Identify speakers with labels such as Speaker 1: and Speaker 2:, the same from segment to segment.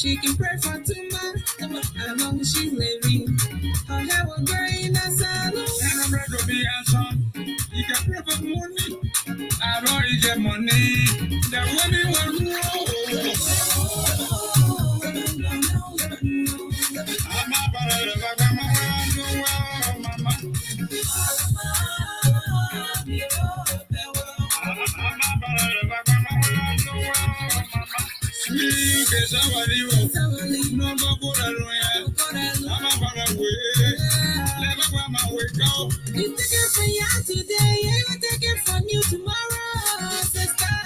Speaker 1: She can pray for 2 months, as long as she's living. Her hair will grow in a salon. And I'm ready to be a son. You can pray for money. I don't get money. The women will roll. I'm a brother, mama. You take it from you today, I will take it from you tomorrow, sister.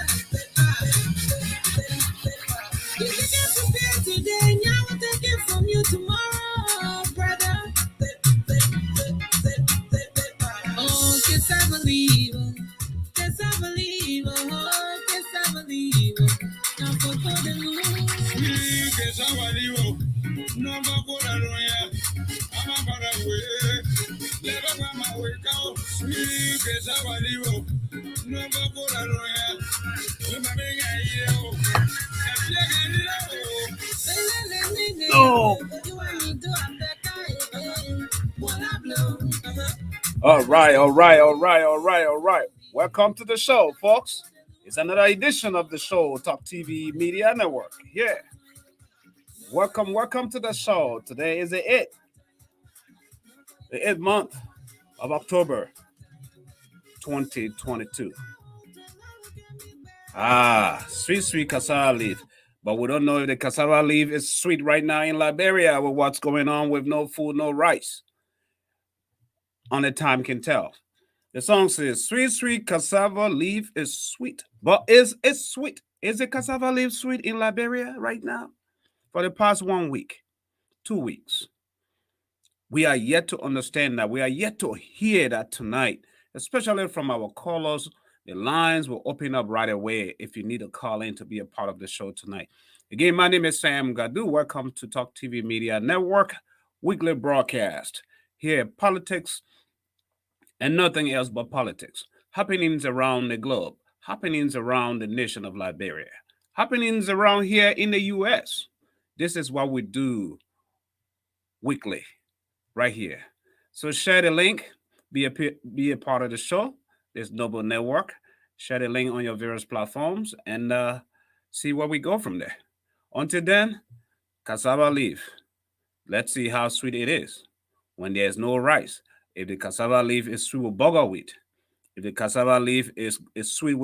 Speaker 1: You take it from me today, I will take it from you tomorrow, brother. Oh, kiss I believe, kiss I believe, oh, kiss I believe. Now for the moon, kiss I believe. No more for the royal. I'm a brother way. Never want my way out. Sweet kiss I believe. No more for the royal. You may be a hero.
Speaker 2: No. All right. Welcome to the show, folks. It's another edition of the show, Talk TV Media Network. Yeah. Welcome to the show. Today is the 8th month of October 2022. Sweet cassava leaf. But we don't know if the cassava leaf is sweet right now in Liberia with what's going on with no food, no rice. Only time can tell. The song says, sweet cassava leaf is sweet. But is it sweet? Is the cassava leaf sweet in Liberia right now? For the past 1 week, 2 weeks, we are yet to understand that. We are yet to hear that tonight, especially from our callers. The lines will open up right away if you need to call in to be a part of the show tonight. Again, my name is Sam Gadu. Welcome to Talk TV Media Network weekly broadcast. Here, politics and nothing else but politics. Happenings around the globe. Happenings around the nation of Liberia. Happenings around here in the U.S. This is what we do weekly right here. So share the link. Be a part of the show. This Noble Network. Share the link on your various platforms and see where we go from there. Until then, cassava leaf. Let's see how sweet it is when there's no rice. If the cassava leaf is sweet with burger wheat, if the cassava leaf is sweet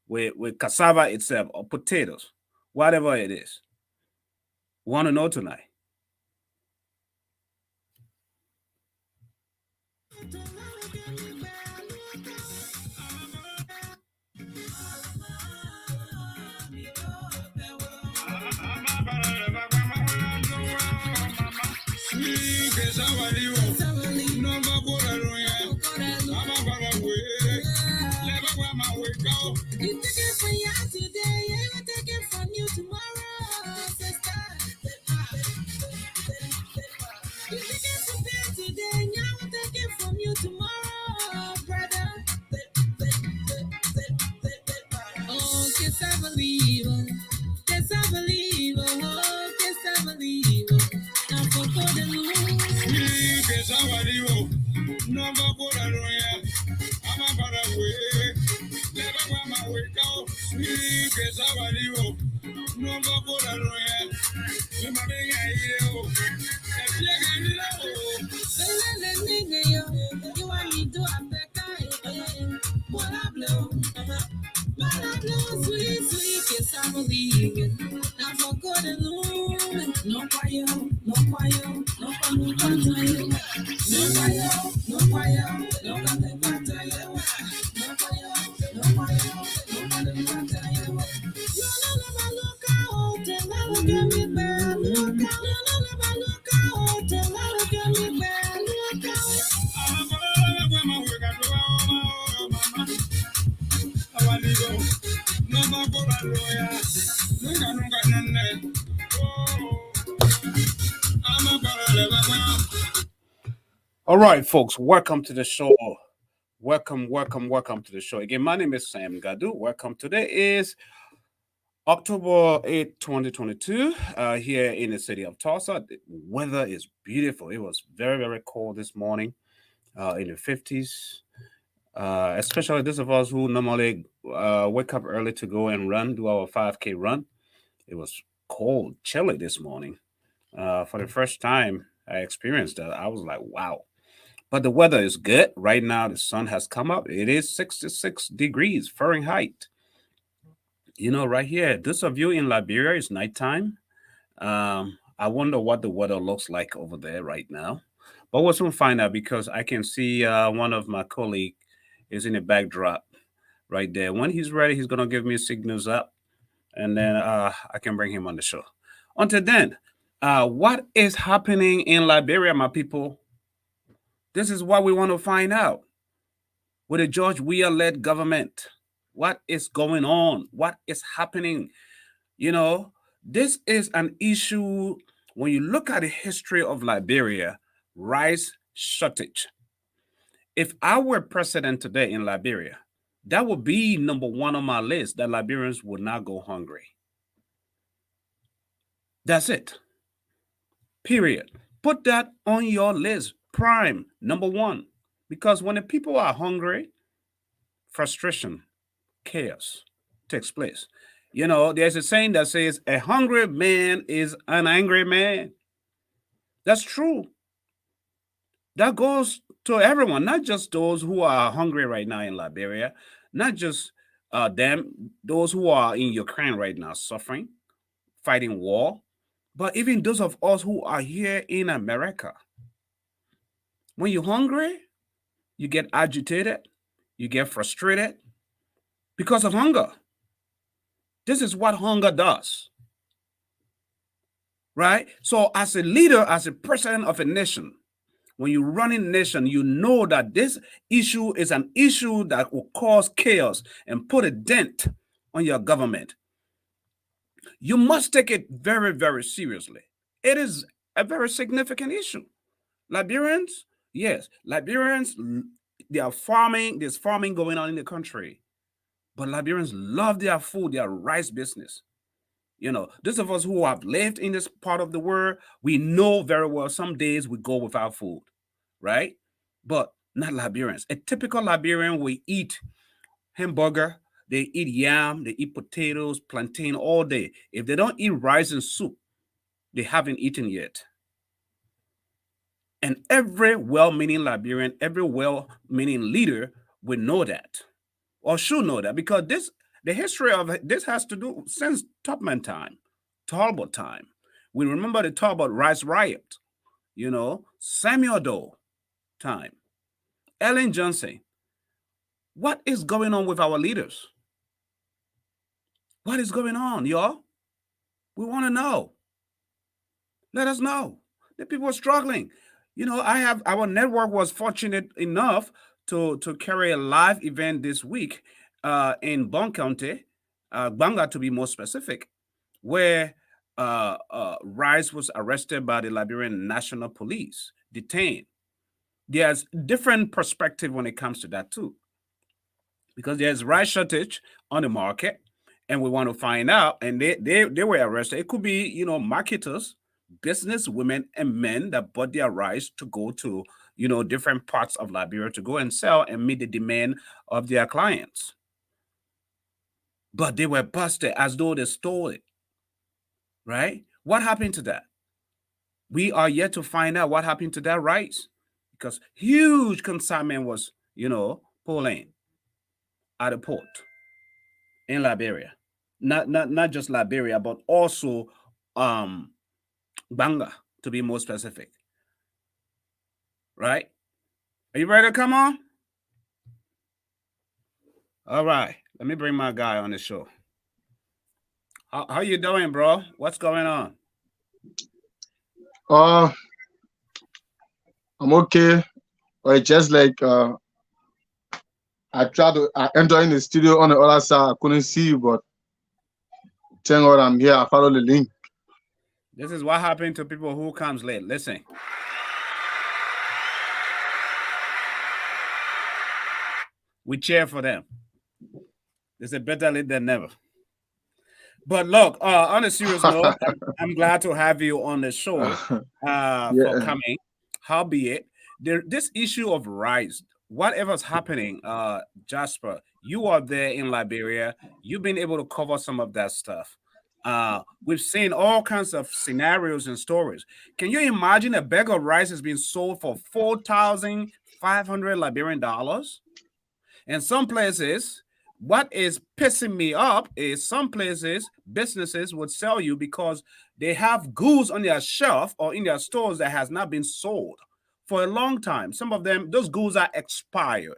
Speaker 2: with cassava itself or potatoes, whatever it is. Want to know tonight.
Speaker 1: You take it from you today, I will take it from you tomorrow, sister. You take it from me today, I will take it from you tomorrow, brother. Oh, kiss I believe, kiss I believe, oh, kiss I believe. Now for the moon, kiss I believe. No more for the royal. I'm a brother way. Never want my way out. Sweet kiss I believe. No more for the royal. You may be a hero. If you can you want me to have that kind. What I blow. Sweet kiss I believe. Now for good and long. No fire, no fire, no fire, no fire. No fire, no fire, no fire. No fire, no fire, no fire. You know never look out, never get me back. Look out, you know never look out, never get me back. Look out. I'm gonna go my work at mama. I want to go. No more for a lawyer. Nunca, none. I'm a brother.
Speaker 2: All right, folks, welcome to the show. Welcome to the show. Again, my name is Sam Gadu. Welcome. Today is October 8th, 2022, here in the city of Tulsa. The weather is beautiful. It was very, very cold this morning, in the 50s. Especially those of us who normally wake up early to go and run, do our 5K run. It was cold, chilly this morning. For the first time I experienced that, I was like, wow. But the weather is good. Right now, the sun has come up. It is 66 degrees Fahrenheit. Right here, those of you in Liberia, it's nighttime. I wonder what the weather looks like over there right now. But we'll soon find out because I can see one of my colleague is in the backdrop right there. When he's ready, he's gonna give me signals up, and then I can bring him on the show. Until then, what is happening in Liberia, my people? This is what we want to find out. With the George Weah led government, what is going on? What is happening? You know, this is an issue when you look at the history of Liberia, rice shortage. If I were president today in Liberia, that would be number one on my list that Liberians would not go hungry. That's it. Period. Put that on your list. Prime, number one. Because when the people are hungry, frustration, chaos takes place. There's a saying that says, a hungry man is an angry man. That's true. That goes to everyone, not just those who are hungry right now in Liberia, not just those who are in Ukraine right now suffering, fighting war, but even those of us who are here in America. When you're hungry, you get agitated, you get frustrated because of hunger. This is what hunger does. Right? So, as a leader, as a president of a nation, when you run a nation, you know that this issue is an issue that will cause chaos and put a dent on your government. You must take it very, very seriously. It is a very significant issue. Liberians, yes, Liberians, they are farming, there's farming going on in the country. But Liberians love their food, their rice business. Those of us who have lived in this part of the world, we know very well some days we go without food, right? But not Liberians. A typical Liberian will eat hamburger, they eat yam, they eat potatoes, plantain all day. If they don't eat rice and soup, they haven't eaten yet. And every well-meaning Liberian, every well-meaning leader will know that, or should know that, because the history of this has to do since Tubman time, Talbot time. We remember the Talbot rice riot, Samuel Doe time, Ellen Johnson. What is going on with our leaders? What is going on, y'all? We want to know. Let us know. The people are struggling. Our network was fortunate enough to carry a live event this week in Bon County, Banga to be more specific, where Rice was arrested by the Liberian National Police, detained. There's different perspective when it comes to that too, because there's rice shortage on the market, and we want to find out. And they were arrested. It could be marketers, business women and men that bought their rice to go to different parts of Liberia to go and sell and meet the demand of their clients. But they were busted as though they stole it. Right? What happened to that? We are yet to find out what happened to that rice, because huge consignment was pulling at the port in Liberia. Not just Liberia, but also Banga, to be more specific. Right? Are you ready to come on? All right. Let me bring my guy on the show. How you doing, bro? What's going on?
Speaker 3: I'm okay. But it's just like I tried to enter in the studio on the other side. I couldn't see you, but thank God I'm here. I follow the link.
Speaker 2: This is what happened to people who comes late. Listen. We cheer for them. They say better late than never. But look, on a serious note, I'm glad to have you on the show for
Speaker 3: Yeah.
Speaker 2: coming. Howbeit, this issue of rights, whatever's happening, Jasper, you are there in Liberia. You've been able to cover some of that stuff. We've seen all kinds of scenarios and stories. Can you imagine a bag of rice is being sold for 4,500 Liberian dollars? In some places, what is pissing me up is some places businesses would sell you because they have goods on their shelf or in their stores that has not been sold for a long time. Some of them, those goods are expired.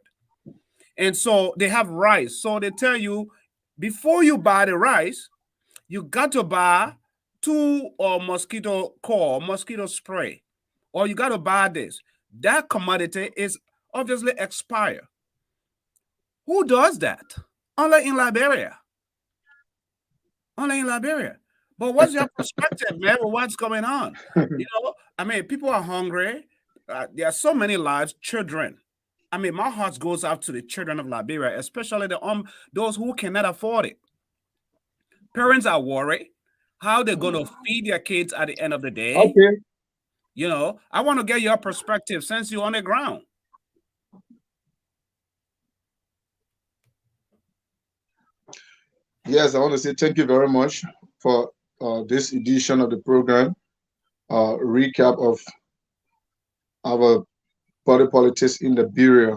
Speaker 2: And so they have rice. So they tell you before you buy the rice, you got to buy two or mosquito coil, mosquito spray, or you got to buy this. That commodity is obviously expired. Who does that? Only in Liberia. Only in Liberia. But what's your perspective, man? What's going on? I mean, people are hungry. There are so many lives, children. I mean, my heart goes out to the children of Liberia, especially those who cannot afford it. Parents are worried how they're going to feed their kids at the end of the day.
Speaker 3: Okay.
Speaker 2: I want to get your perspective since you're on the ground.
Speaker 3: Yes, I want to say thank you very much for this edition of the program, recap of our body politics in Liberia.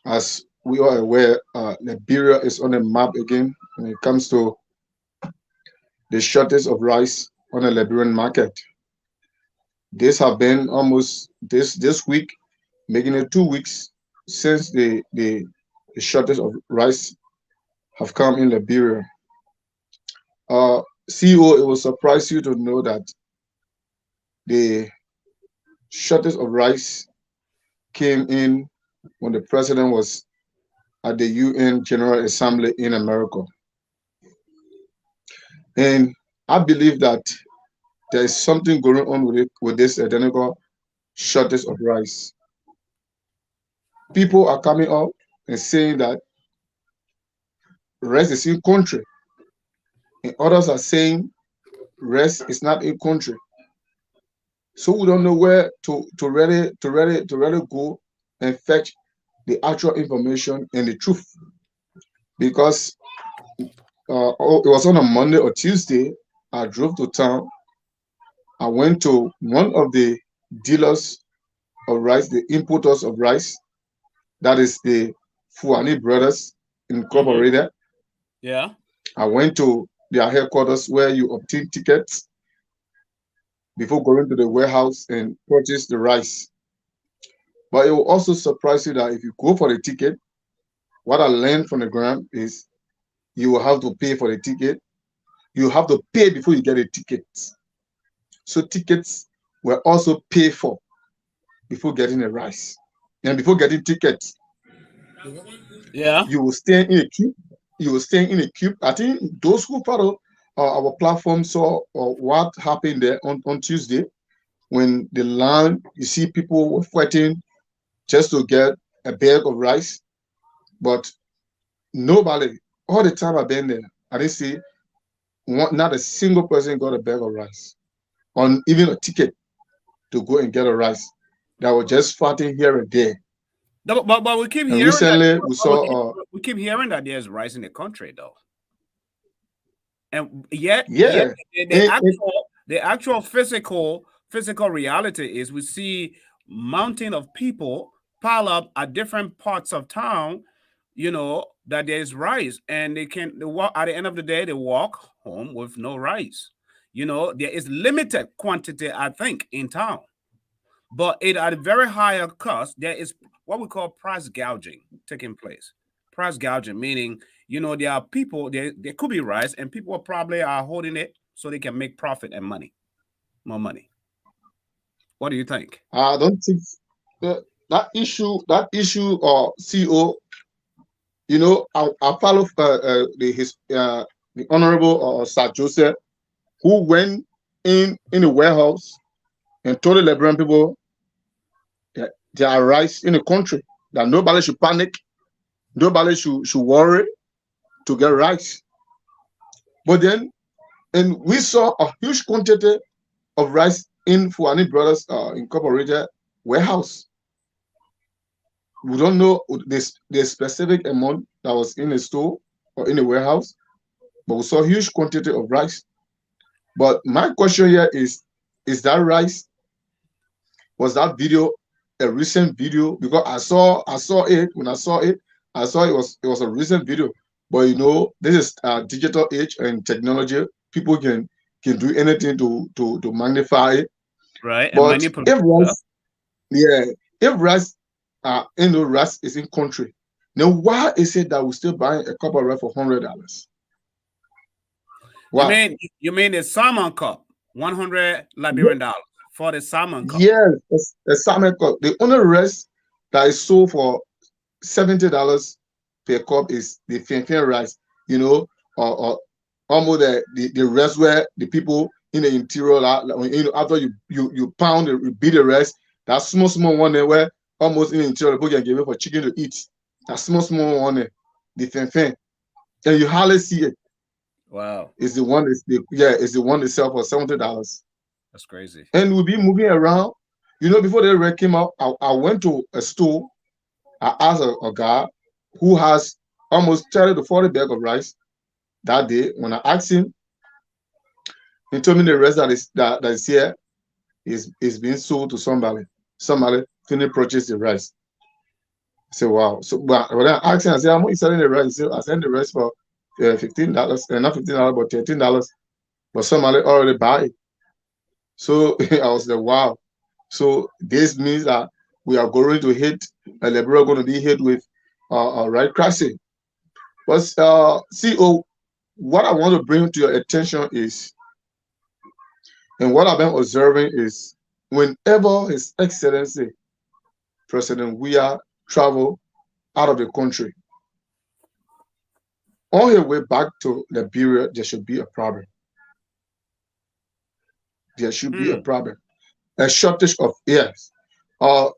Speaker 3: As we are aware, Liberia is on the map again when it comes to the shortage of rice on the Liberian market. This have been almost this week, making it 2 weeks since the shortage of rice have come in Liberia. CEO, it will surprise you to know that the shortage of rice came in when the president was at the UN General Assembly in America. And I believe that there is something going on with this identical shortage of rice. People are coming up and saying that rice is in country, and others are saying rice is not in country. So we don't know where to really go and fetch the actual information and the truth. Because it was on a Monday or Tuesday, I drove to town. I went to one of the dealers of rice, the importers of rice, that is the Fuani Brothers Incorporated.
Speaker 2: Yeah.
Speaker 3: I went to their headquarters where you obtain tickets before going to the warehouse and purchase the rice. But it will also surprise you that if you go for the ticket, what I learned from the ground is you will have to pay for the ticket. You have to pay before you get a ticket. So tickets were also paid for before getting the rice. And before getting tickets,
Speaker 2: Yeah.
Speaker 3: you will stand in a queue. You will stand in a queue. I think those who follow our platform saw what happened there on Tuesday when the line, you see people were fighting just to get a bag of rice. But nobody, all the time I've been there, I didn't see not a single person got a bag of rice on even a ticket to go and get a rice. That were just fighting here and there.
Speaker 2: No, but we keep
Speaker 3: And
Speaker 2: hearing that.
Speaker 3: recently we saw
Speaker 2: We keep hearing that there's rice in the country, though, and yet
Speaker 3: yeah.
Speaker 2: the actual physical reality is we see mountain of people pile up at different parts of town. That there's rice, and they walk at the end of the day. They walk home with no rice. There is limited quantity, I think, in town. But it at a very higher cost, there is what we call price gouging taking place. Price gouging meaning, there are people, there could be rice, and people probably are holding it so they can make profit and more money. What do you think?
Speaker 3: I don't think that issue or CO, I follow the honorable Sir Joseph, who went in the warehouse and told the Liberian people that there are rice in the country, that nobody should panic, nobody should worry to get rice. But then, and we saw a huge quantity of rice in Fuani Brothers Incorporated warehouse. We don't know the specific amount that was in the store or in the warehouse, but we saw a huge quantity of rice. But my question here is that rice, was that video a recent video? Because I saw it. When I saw it, I saw it was a recent video. But this is digital age and technology. People can do anything to magnify it.
Speaker 2: Right. And
Speaker 3: But
Speaker 2: manipulate stuff.
Speaker 3: if rice rice is in country, then why is it that we're still buying a cup of rice for $100? Why?
Speaker 2: You mean the salmon cup, 100 Liberian dollars for the salmon cup?
Speaker 3: Yes, a salmon cup. The only rice that is sold for $70 per cup is the finfin rice. Or almost the rest where the people in the interior, after you pound it, you beat the rest. That small one there where almost in the interior, people can give it for chicken to eat. That small one there, the finfin, and you hardly see it.
Speaker 2: Wow,
Speaker 3: It's the one they sell for $70.
Speaker 2: that's crazy.
Speaker 3: And we'll be moving around. Before the red came out, I went to a store. I asked a guy who has almost 30 to 40 bags of rice that day. When I asked him, he told me the rest that is here is being sold to somebody. Somebody finally purchased the rice. I said, wow. So but when I asked him, I said, how much you selling the rice? He said, I sell the rice for $15, not $15, but $13. But somebody already buy it. So I was like, wow. So this means that we are going to hit, Liberia going to be hit with right crisis. But CEO, what I want to bring to your attention is, and what I've been observing is, whenever His Excellency President Weah travel out of the country, on his way back to Liberia, there should be a problem. There should be a problem. A shortage of airs. I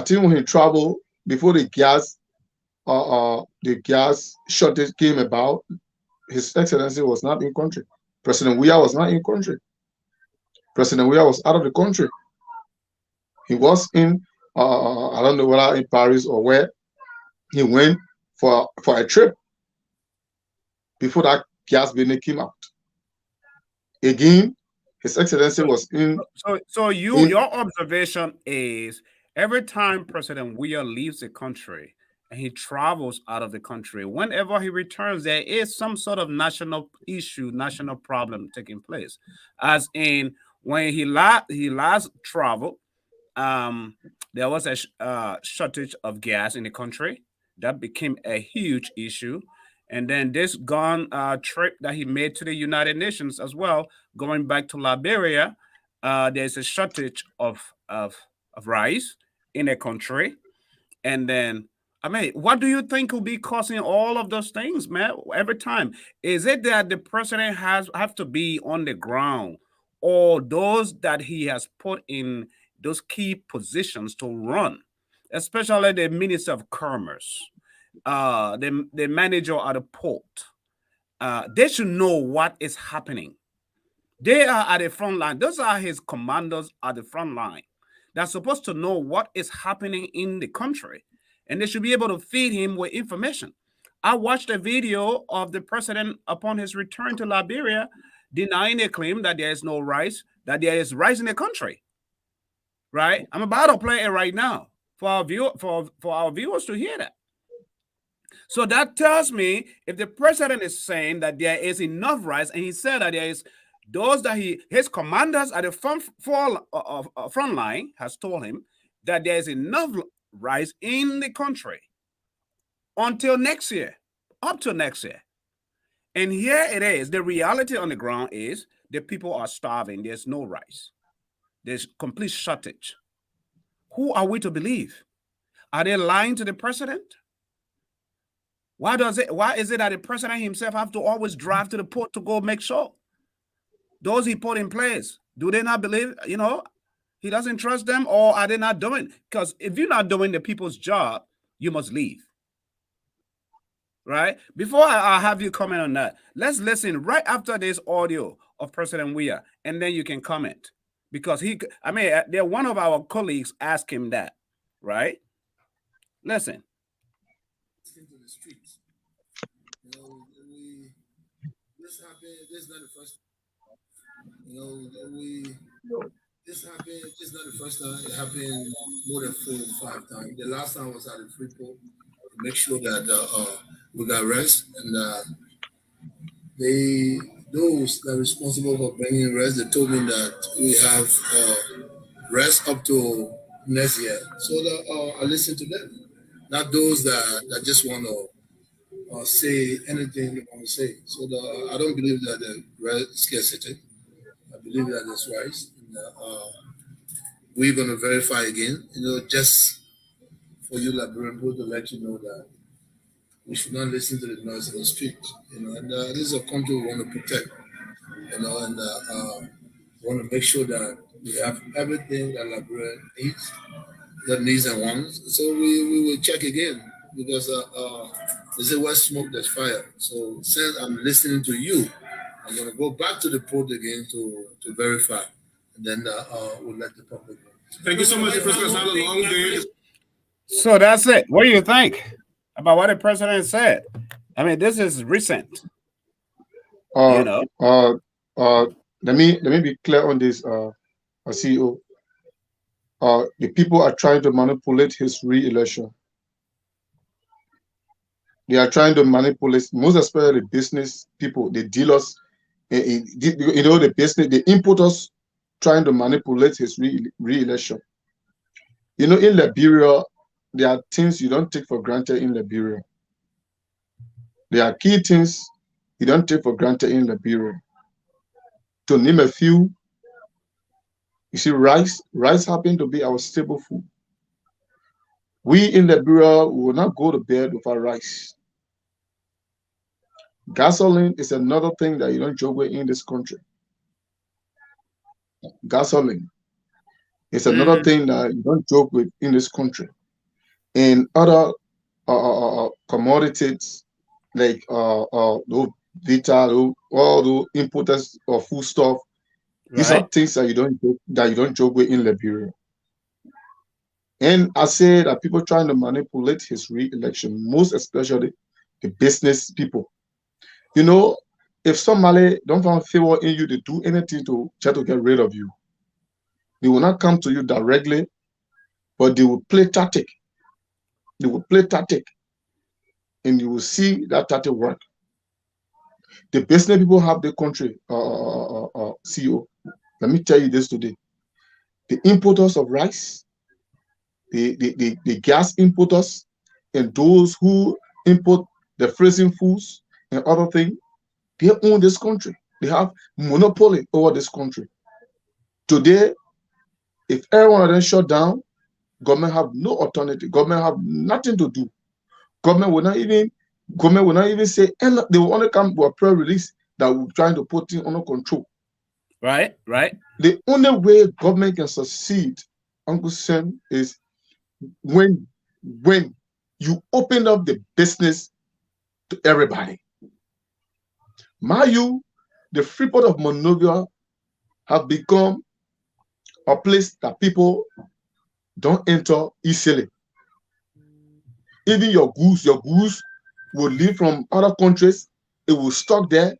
Speaker 3: think when he traveled before the gas shortage came about, His Excellency was not in country. President Weah was not in country. President Weah was out of the country. He was in I don't know whether in Paris or where. He went for a trip before that gas building came out. Again, His Excellency was in.
Speaker 2: So your observation is every time President Weah leaves the country and he travels out of the country, whenever he returns, there is some sort of national issue, national problem taking place. As in when he last traveled, there was a shortage of gas in the country that became a huge issue. And then this trip that he made to the United Nations as well, going back to Liberia, there's a shortage of rice in the country. And then, I mean, what do you think will be causing all of those things, man? Every time, is it that the president have to be on the ground, or those that he has put in those key positions to run, especially the Minister of Commerce? The manager at the port, they should know what is happening. They are at the front line. Those are his commanders at the front line. They're supposed to know what is happening in the country, and they should be able to feed him with information. I watched a video of the president upon his return to Liberia denying a claim that there is no rice, that there is rice in the country. Right? I'm about to play it right now for our viewers to hear that. So that tells me if the president is saying that there is enough rice, and he said that there is those that his commanders at the front line has told him that there is enough rice in the country until next year, up to next year. And here it is. The reality on the ground is the people are starving. There's no rice. There's complete shortage. Who are we to believe? Are they lying to the president? Why is it that the president himself have to always drive to the port to go make sure? Those he put in place, do they not believe, he doesn't trust them, or are they not doing? Because if you're not doing the people's job, you must leave. right? Before I have you comment on that, let's listen right after this audio of President Weah, and then you can comment because I mean, there one of our colleagues asked him that, right? Listen.
Speaker 1: Into the streets. You know, this happened. This is not the first. You know, this happened. This is not the first time. It happened more than 4 or 5 times. The last time was at the Freeport to make sure that we got rest, and they those that are responsible for bringing rest. They told me that we have rest up to next year. So that I listen to them, not those that just want to say anything they want to say. So I don't believe that the scarcity. I believe that there's rice. And, we're going to verify again, just for you, Liberian people, to let you know that we should not listen to the noise in the street. And this is a country we want to protect, and we want to make sure that we have everything that Liberia needs, that needs and wants. So we will check again because they say where smoke there's fire. So since I'm listening to you, I'm gonna go back to the port again to verify, and then we'll let the public know. Thank you so much, President. It's had a long day.
Speaker 2: So that's it. What do you think about what the president said? I mean, this is recent.
Speaker 3: Let me be clear on this, CEO. The people are trying to manipulate his re-election. They are trying to manipulate, most especially the business people, the dealers, the business, the importers, trying to manipulate his re-election. In Liberia, there are things you don't take for granted in Liberia. There are key things you don't take for granted in Liberia. To name a few, you see, rice happen to be our staple food. We in Liberia will not go to bed without rice. Gasoline is another thing that you don't joke with in this country. Gasoline is another thing that you don't joke with in this country. And other commodities like those Vita, all the importers of food stuff. These are things that you don't joke with in Liberia. And I say that people trying to manipulate his re-election, most especially the business people. If somebody don't find favor in you, they do anything to try to get rid of you. They will not come to you directly, but they will play tactic. They will play tactic, and you will see that tactic work. The business people have the country, CEO. Let me tell you this today. The importers of rice, the gas importers, and those who import the freezing foods and other things, they own this country. They have monopoly over this country. Today, if every one of them shut down, government have no alternative. Government have nothing to do. Government will not even say, and they will only come with a prayer release that we're trying to put in under control.
Speaker 2: Right.
Speaker 3: The only way government can succeed, Uncle Sam, is when you open up the business to everybody. Mayu, the Freeport of Monrovia have become a place that people don't enter easily. Even your goods will leave from other countries. It will stock there.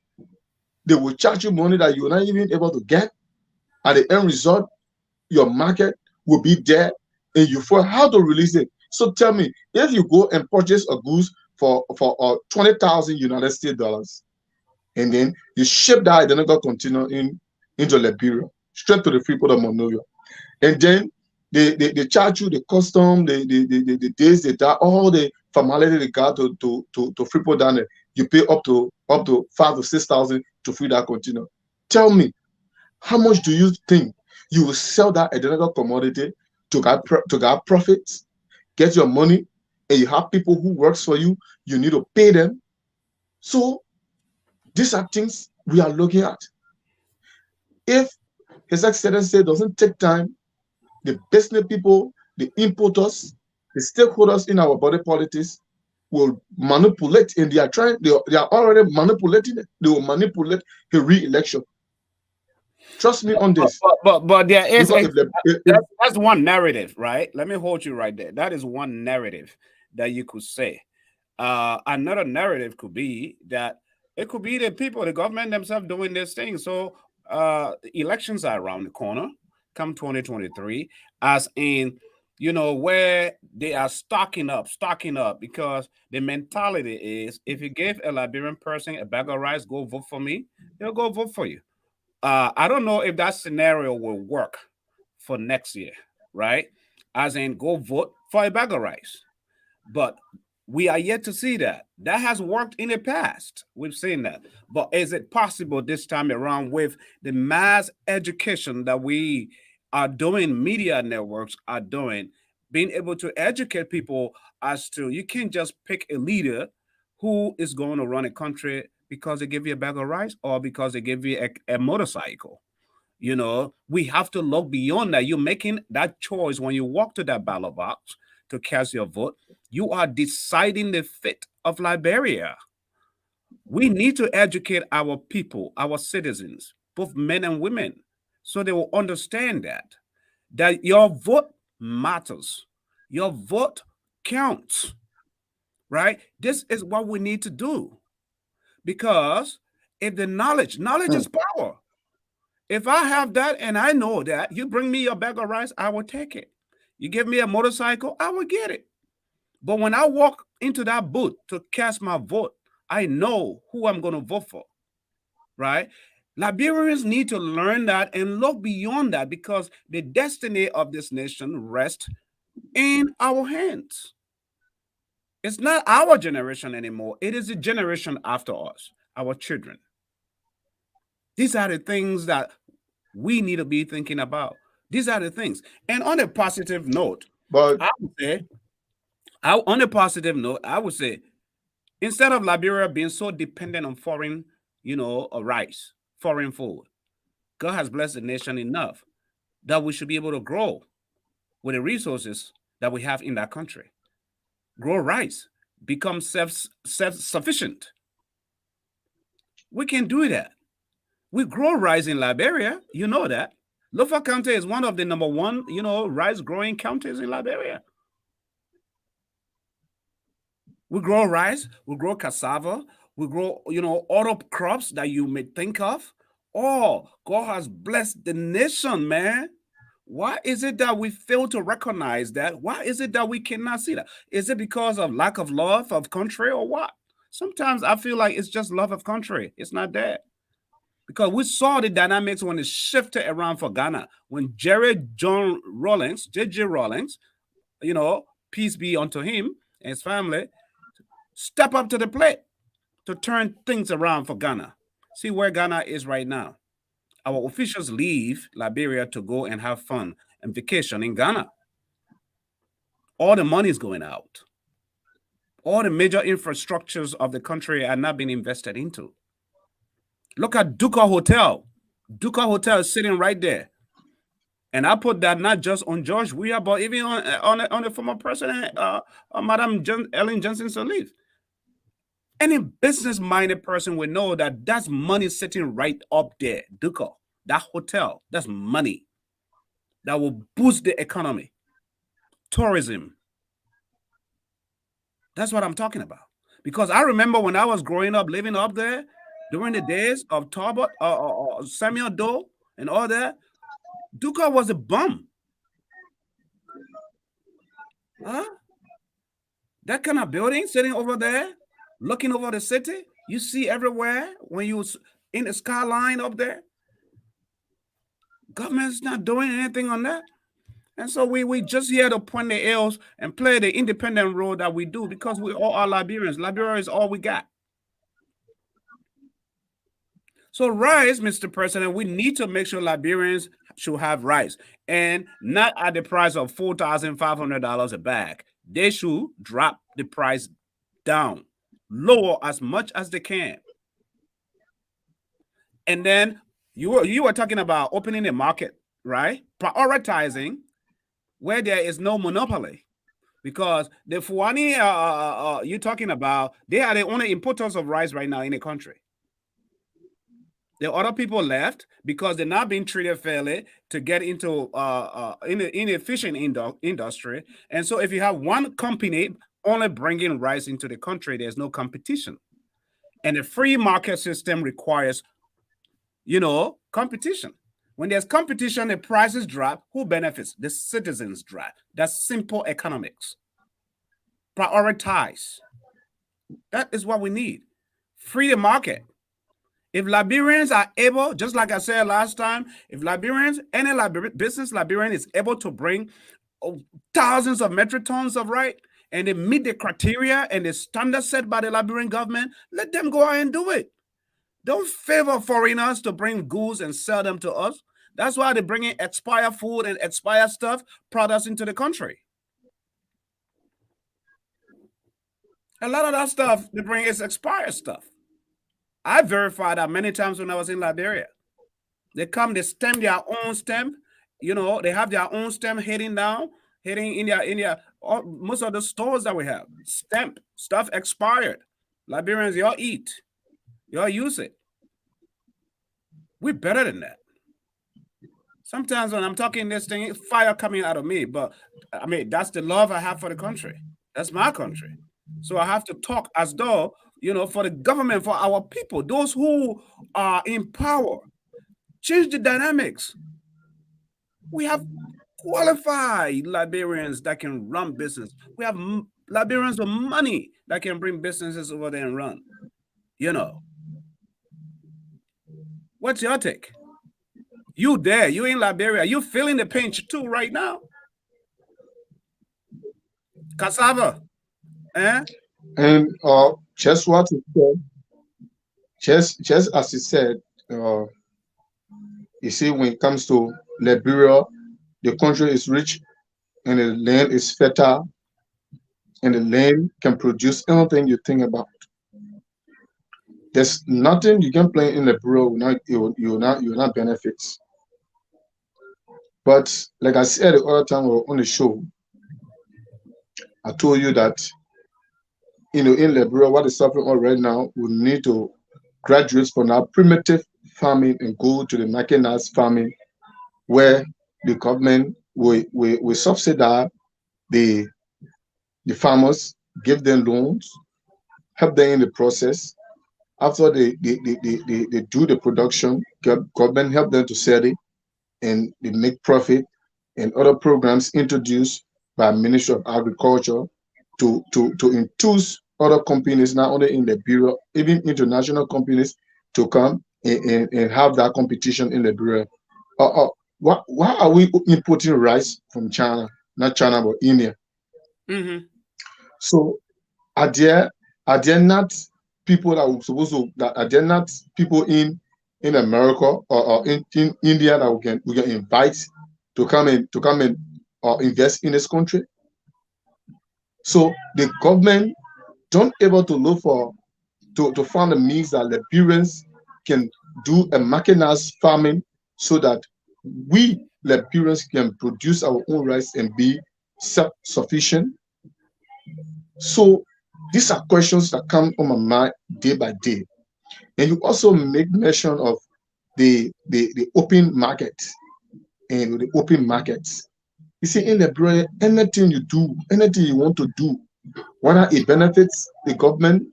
Speaker 3: They will charge you money that you're not even able to get. At the end result, your market will be there, and you for how to release it. So tell me, if you go and purchase a goods for 20,000 United States dollars, and then you ship that identical container into Liberia, straight to the Freeport of Monrovia, and then they charge you the custom, the days, all the formality they got to Freeport down there. You pay up to 5,000 to 6,000 to free that container. Tell me, how much do you think you will sell that identical commodity to get profits, get your money, and you have people who works for you? You need to pay them. So these are things we are looking at. If His Excellency doesn't take time, the business people, the importers, the stakeholders in our body politics will manipulate, and they are trying. They are already manipulating it. They will manipulate a re-election. Trust me on this.
Speaker 2: But there is
Speaker 3: Because
Speaker 2: that's one narrative, right? Let me hold you right there. That is one narrative that you could say. Another narrative could be that it could be the people, the government themselves doing this thing. So elections are around the corner come 2023, as in, where they are stocking up, because the mentality is, if you give a Liberian person a bag of rice, go vote for me, they'll go vote for you. I don't know if that scenario will work for next year, right? As in, go vote for a bag of rice. But we are yet to see that. That has worked in the past. We've seen that. But is it possible this time around with the mass education that we are doing, media networks are doing, being able to educate people as to, you can't just pick a leader who is going to run a country because they give you a bag of rice or because they give you a motorcycle. We have to look beyond that. You're making that choice when you walk to that ballot box to cast your vote. You are deciding the fate of Liberia. We need to educate our people, our citizens, both men and women, so they will understand that your vote matters. Your vote counts, right? This is what we need to do. Because if the knowledge is power. If I have that and I know that, you bring me a bag of rice, I will take it. You give me a motorcycle, I will get it. But when I walk into that booth to cast my vote, I know who I'm going to vote for, right? Liberians need to learn that and look beyond that, because the destiny of this nation rests in our hands. It's not our generation anymore. It is the generation after us, our children. These are the things that we need to be thinking about. These are the things. And on a positive note,
Speaker 3: but
Speaker 2: I would say, instead of Liberia being so dependent on foreign, rice, foreign food, God has blessed the nation enough that we should be able to grow with the resources that we have in that country. Grow rice, become self-sufficient. We can do that. We grow rice in Liberia. You know that. Lofa County is one of the number one, rice growing counties in Liberia. We grow rice, we grow cassava, we grow, other crops that you may think of. Oh, God has blessed the nation, man. Why is it that we fail to recognize that? Why is it that we cannot see that? Is it because of lack of love of country or what? Sometimes I feel like it's just love of country. It's not there. Because we saw the dynamics when it shifted around for Ghana. When Jerry John Rawlings, J.J. Rawlings, peace be unto him and his family, step up to the plate to turn things around for Ghana. See where Ghana is right now. Our officials leave Liberia to go and have fun and vacation in Ghana. All the money is going out. All the major infrastructures of the country are not being invested into. Look at Duca Hotel. Duca Hotel is sitting right there. And I put that not just on George Weah, but even on the former president, Madam Ellen Johnson Sirleaf. Any business-minded person will know that that's money sitting right up there. Duca, that hotel, that's money that will boost the economy. Tourism. That's what I'm talking about. Because I remember when I was growing up, living up there, during the days of Talbot, Samuel Doe, and all that, Duca was a bum. Huh? That kind of building sitting over there, looking over the city, you see everywhere when you in the skyline up there. Government's not doing anything on that. And so we just here to point the L's and play the independent role that we do, because we all are Liberians. Liberia is all we got. So rice, Mr. President, we need to make sure Liberians should have rice, and not at the price of $4,500 a bag. They should drop the price down, lower as much as they can. And then you were talking about opening a market, right? Prioritizing where there is no monopoly. because the Fuani you're talking about, they are the only importers of rice right now in the country. The other people left because they're not being treated fairly to get into inefficient industry. And so if you have one company only bringing rice into the country, there's no competition. And the free market system requires, competition. When there's competition, the prices drop. Who benefits? The citizens drop. That's simple economics. Prioritize. That is what we need. Free the market. If Liberians are able, just like I said last time, if Liberians, any business Liberian is able to bring thousands of metric tons of rice and they meet the criteria and the standards set by the Liberian government, let them go out and do it. Don't favor foreigners to bring goods and sell them to us. That's why they're bringing expired food and expired products into the country. A lot of that stuff they bring is expired stuff. I verified that many times when I was in Liberia. They come, they stamp their own stamp. They have their own stamp heading in their most of the stores that we have. Stamp stuff expired. Liberians, y'all eat. Y'all use it. We're better than that. Sometimes when I'm talking this thing, fire coming out of me. But I mean, that's the love I have for the country. That's my country. So I have to talk as though, for the government, for our people, those who are in power, change the dynamics. We have qualified Liberians that can run business. We have Liberians with money that can bring businesses over there and run. What's your take? You there, you in Liberia, you feeling the pinch too right now. Cassava.
Speaker 3: And just what he said, just as he said, you see, when it comes to Liberia, the country is rich and the land is fertile and the land can produce anything you think about. There's nothing you can play in Liberia you not benefits. But like I said the other time we were on the show, I told you that in Liberia, what is happening right now, we need to graduate from our primitive farming and go to the mechanized farming, where the government will subsidize the farmers, give them loans, help them in the process. After they do the production, government help them to sell it, and they make profit. And other programs introduced by Ministry of Agriculture to induce other companies, not only in Liberia, even international companies, to come and have that competition in Liberia. Why are we importing rice from China? Not China, but India.
Speaker 2: Mm-hmm.
Speaker 3: So are there not people that are supposed to, that are there not people in America or in India that we can invite to come and invest in this country? So the government don't able to look for to find the means that Liberians can do a mechanized farming so that we Liberians can produce our own rice and be self-sufficient. So these are questions that come on my mind day by day. And you also make mention of the open market and the open markets. You see, in Liberia, anything you do, anything you want to do, whether it benefits the government,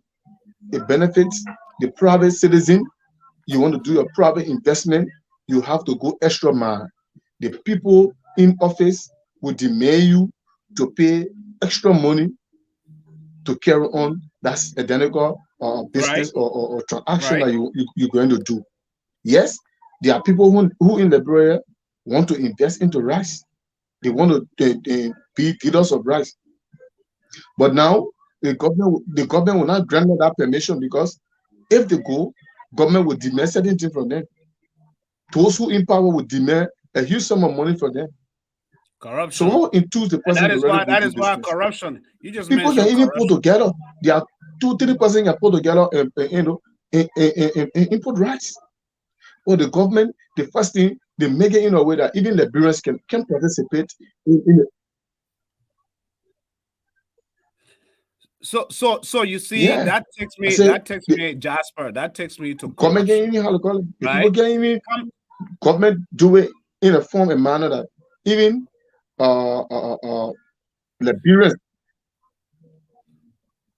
Speaker 3: it benefits the private citizen, you want to do a private investment, you have to go extra mile. The people in office will demand you to pay extra money to carry on that identical business or transaction that you're going to do. Yes, there are people who in Liberia want to invest into rice. They want to be dealers of rice. But now the government will not grant them that permission, because if they go, government will demand certain things from them. Those who in power will demand a huge sum of money for them.
Speaker 2: Corruption.
Speaker 3: So how into the person?
Speaker 2: That is why corruption. You just
Speaker 3: people can even put together. There are 2-3% can put together input rights. Or the government, the first thing they make it in a way that even Liberians can participate in it.
Speaker 2: So you see,
Speaker 3: Yeah.
Speaker 2: that takes
Speaker 3: I
Speaker 2: me,
Speaker 3: say,
Speaker 2: Jasper, that takes me to
Speaker 3: government
Speaker 2: corruption,
Speaker 3: getting any how to call it. The people
Speaker 2: right?
Speaker 3: getting any
Speaker 2: Come,
Speaker 3: government do it in a form and manner that even Liberia.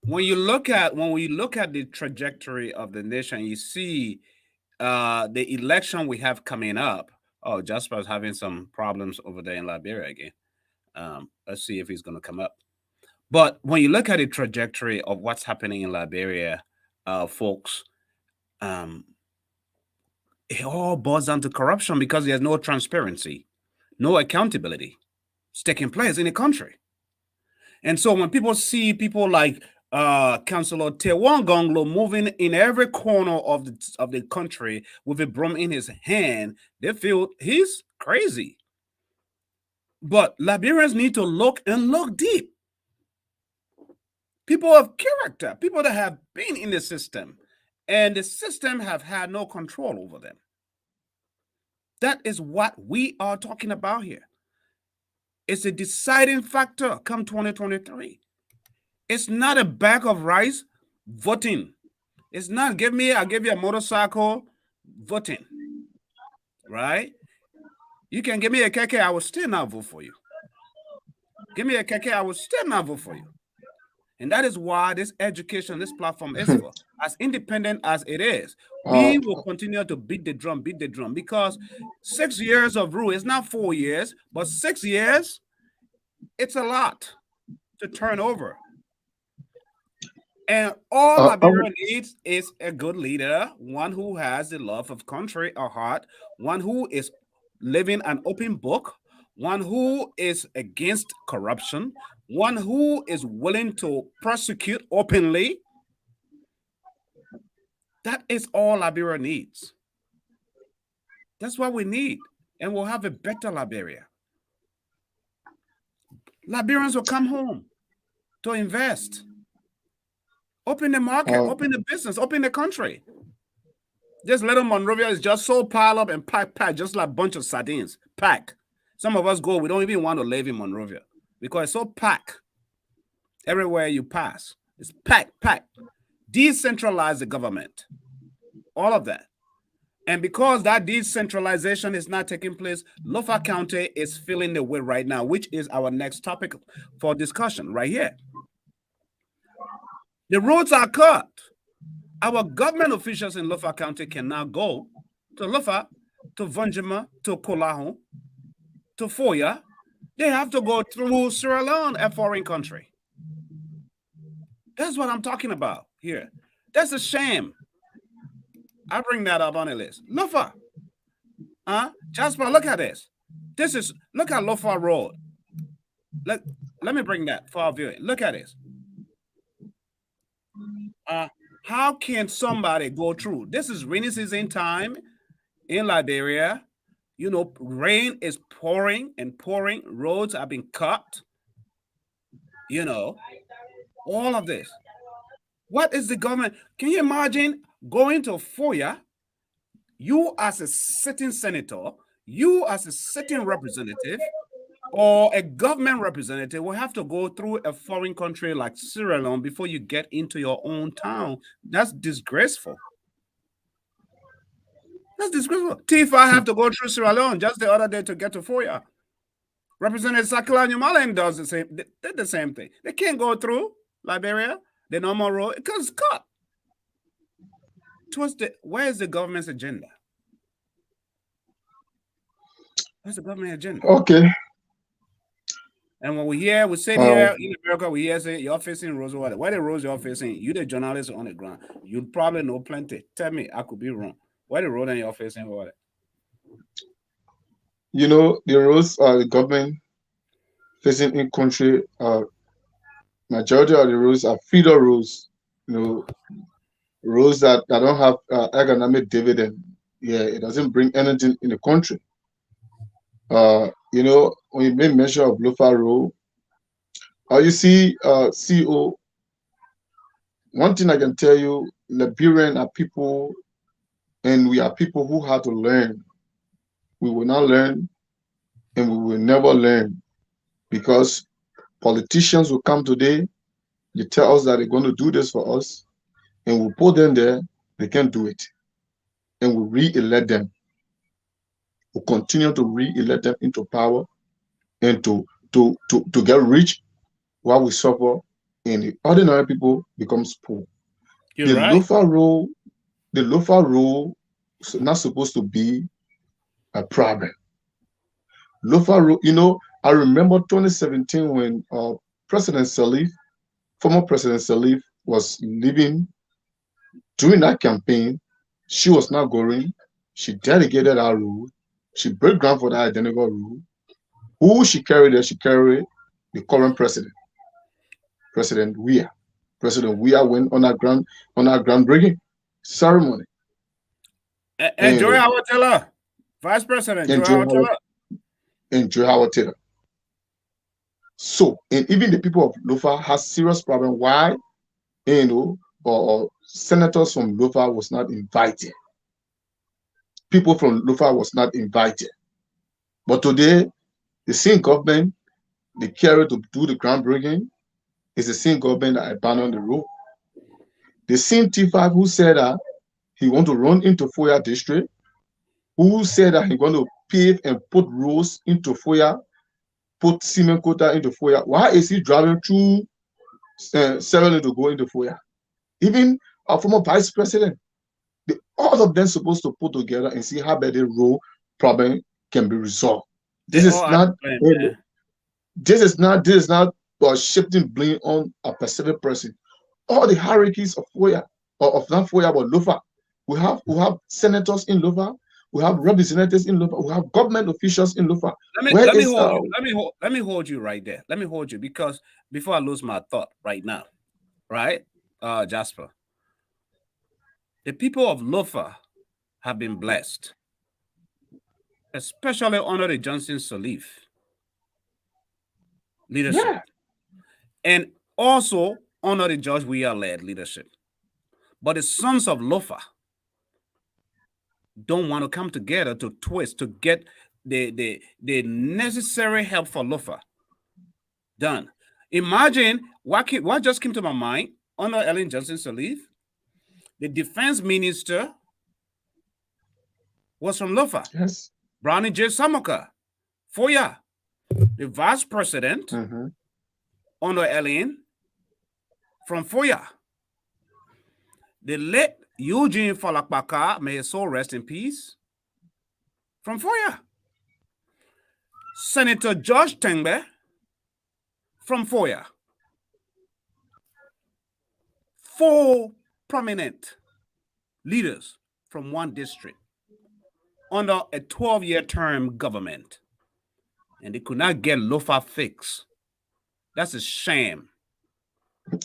Speaker 2: when we look at the trajectory of the nation, you see the election we have coming up. Oh, Jasper's having some problems over there in Liberia again. Let's see if he's going to come up. But when you look at the trajectory of what's happening in Liberia, folks, um, it all boils down to corruption because there's no transparency, no accountability. It's taking place in the country. And so when people see people like Councillor Tewan Gonglo moving in every corner of the country with a broom in his hand, they feel he's crazy. But Liberians need to look and look deep. People of character, people that have been in the system, and the system have had no control over them. That is what we are talking about here. It's a deciding factor come 2023. It's not a bag of rice voting. It's not I'll give you a motorcycle voting. Right? You can give me a KK, I will still not vote for you. Give me a KK, I will still not vote for you. And that is why this education, this platform is for. As independent as it is, we will continue to beat the drum, because 6 years of rule is not 4 years, but 6 years, it's a lot to turn over. And all Liberia needs is a good leader, one who has the love of country or heart, one who is living an open book, one who is against corruption, one who is willing to prosecute openly. That is all Liberia needs. That's what we need. And we'll have a better Liberia. Liberians will come home to invest. Open the market, open the business, open the country. This little Monrovia is just so piled up and packed, just like a bunch of sardines, packed. Some of us go, we don't even want to live in Monrovia because it's so packed. Everywhere you pass, it's packed. Decentralize the government, all of that. And because that decentralization is not taking place, Lofa County is feeling the way right now, which is our next topic for discussion right here. The roads are cut. Our government officials in Lofa County can now go to Lofa, to Vonjima, to Kolahu, to Foya. They have to go through Sierra Leone, a foreign country. That's what I'm talking about here. That's a shame. I bring that up on the list. Lofa. Jasper, look at this. Look at Lofa Road. Let me bring that for our viewing. Look at this. How can somebody go through? This is rainy season time in Liberia. You know, rain is pouring and pouring. Roads have been cut. You know, all of this. What is the government? Can you imagine going to Foya? You as a sitting senator, you as a sitting representative, or a government representative will have to go through a foreign country like Sierra Leone before you get into your own town. That's disgraceful. That's disgraceful. Tifa have to go through Sierra Leone just the other day to get to Foya. Representative Sakila Newmaland does the same. They did the same thing. They can't go through Liberia, the normal road, because it's cut. Where is the government's agenda? Where's the government agenda?
Speaker 3: Okay.
Speaker 2: And when we sit here in America, we hear say you're facing roads. Where the roads you're facing? You the journalist on the ground. You probably know plenty. Tell me, I could be wrong. Where the road and you're facing what?
Speaker 3: You know, the roads the government facing in country. Majority of the roads are feeder roads. You know, roads that don't have economic dividend. Yeah, it doesn't bring anything in the country. You know, when you make mention of Lofa Road, you see, CEO, one thing I can tell you, Liberian are people, and we are people who have to learn. We will not learn, and we will never learn, because politicians will come today, They tell us that they're going to do this for us, and we put them there. They can't do it, and we re-elect them. We continue to re-elect them into power and to get rich while we suffer, and the ordinary people becomes poor.
Speaker 2: You're
Speaker 3: The
Speaker 2: right.
Speaker 3: Lofa rule, the Lofa rule is not supposed to be a problem. Lofa rule, I remember 2017 when President Salif, former President Salif, was living during that campaign. She was not going. She delegated our rule. She broke ground for that identical rule. Who she carried there? She carried the current president, President Weah. President Weah went on our groundbreaking ceremony.
Speaker 2: And
Speaker 3: And
Speaker 2: Joey Howard Taylor, Vice President Joey
Speaker 3: enjoy
Speaker 2: Howard
Speaker 3: our
Speaker 2: Taylor.
Speaker 3: enjoy our theater. So, and even the people of Lofa has serious problem. Why? Or senators from Lofa was not invited. People from Lofa was not invited. But today, the same government they carry to do the groundbreaking is the same government that abandoned the road. The same T5 who said that he want to run into Foya district, who said that he going to pave and put roads into Foya, put cement quota into Foya. Why is he driving through 7 to go into Foya? Even our former vice president, all of them supposed to put together and see how better road problem can be resolved.
Speaker 2: They
Speaker 3: This
Speaker 2: all
Speaker 3: is
Speaker 2: had to
Speaker 3: not
Speaker 2: blame, man.
Speaker 3: this is not shifting blame on a specific person. All the hierarchies of Foya, or of not Foya but Lofa, we have senators in Lofa, we have representatives in Lofa, we have government officials in Lofa. Where
Speaker 2: Let me
Speaker 3: is
Speaker 2: hold you. Let me hold you right there. Let me hold you because before I lose my thought right now, right, Jasper, the people of Lofa have been blessed, especially under the Johnson Sirleaf leadership,
Speaker 3: yeah,
Speaker 2: and also under the George Weah led leadership. But the sons of Lofa don't want to come together to twist to get the necessary help for Lofa done. Imagine what just came to my mind under Ellen Johnson Sirleaf. The defense minister was from Lofa.
Speaker 3: yes.
Speaker 2: Brownie J. Samoka, Foya. The vice president under Ellen from Foya. The late Eugene Falakbaka, may his soul rest in peace, from Foya. Senator George Tengbe from Foya. 4 prominent leaders from one district under a 12-year term government. And they could not get Lofa fixed. That's a shame.